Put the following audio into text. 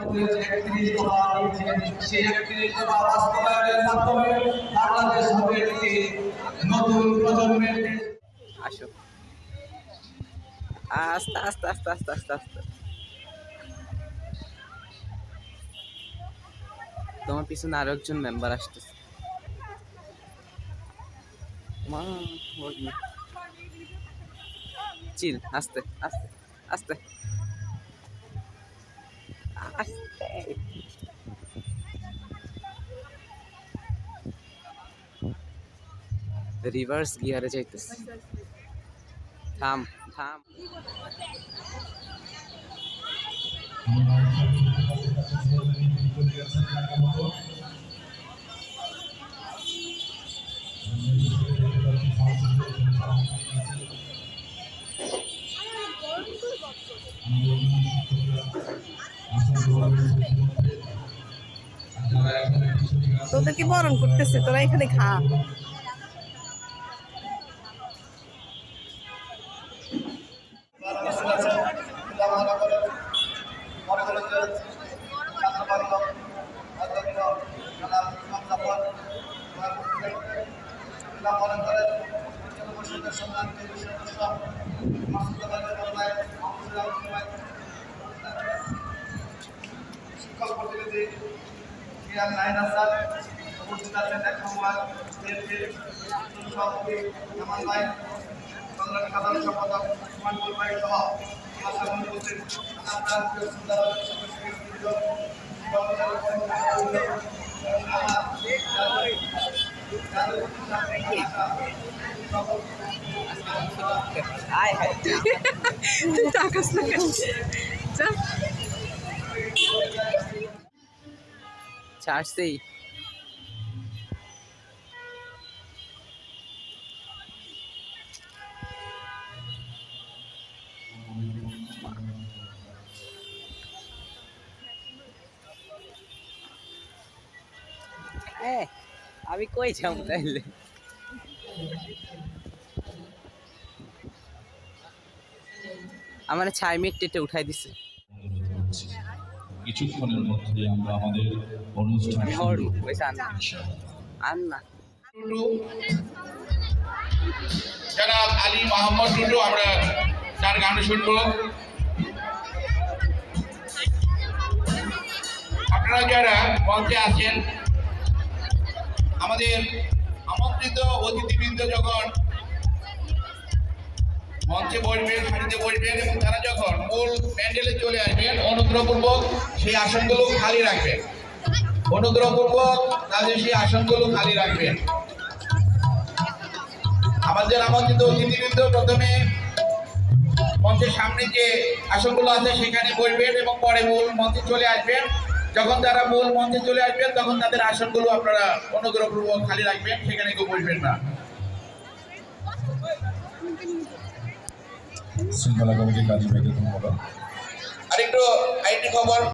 31 দফা দিয়েছেন, সেই 31 দফা বাস্তবায়নের মাধ্যমে বাংলাদেশ হবে একটি নতুন প্রজন্মের দেশ। আসো আস্তে আস্তে আস্তে আস্তে আস্তে আস্তে তোমার পিছনে আরো একজন মেম্বার আসতেছে। মা চিল, আস্তে আস্তে আস্তে আস্তে। রিভার্স গিয়ারে যাইতেছে। থাম থাম। তোদেরকে বরণ করতেছে, তোরা এখানে খা। শিক্ষক প্রতিনিধি সিয়াম নাইন আসাদ উপস্থিত আছেন, এক নম্বর সভাপতি জামান ভাই, সংগ্রামী সাধারণ সম্পাদক মানবুল ভাই সহ আসাম উপস্থিত আপনার প্রিয় সুন্দর ছাড়ছেই। আমি কই যাম তাইলে? আমার 6 মিনিট উঠাই দিছে। কিছুক্ষণের মধ্যে আমরা আমাদের অনুষ্ঠান শুরু করব। আন্না জনাব আলী মোহাম্মদ টুটু, আমরা তার গান শুনবো। আপনারা যারা মঞ্চে আছেন, আমাদের আমন্ত্রিত অতিথিবৃন্দ যখন মঞ্চে বসবেন, সারিতে বসবেন এবং তারা যখন মূল প্যান্ডেলে চলে আসবেন, অনুগ্রহপূর্বক সেই আসনগুলো খালি রাখবেন। অনুগ্রহপূর্বক তাদের সেই আসনগুলো খালি রাখবেন। আমাদের আমন্ত্রিত অতিথিবৃন্দ প্রথমে মঞ্চের সামনে যে আসনগুলো আছে সেখানে বসবেন এবং পরে মূল মঞ্চে চলে আসবেন। যখন তারা মূল মঞ্চে চলে আসবেন তখন তাদের আসনগুলো আপনারা অনুগ্রহপূর্বক খালি রাখবেন, সেখানে কেউ বসবেন না। শৃঙ্খলা কমিটির কার্যবাহী আরেকটি খবর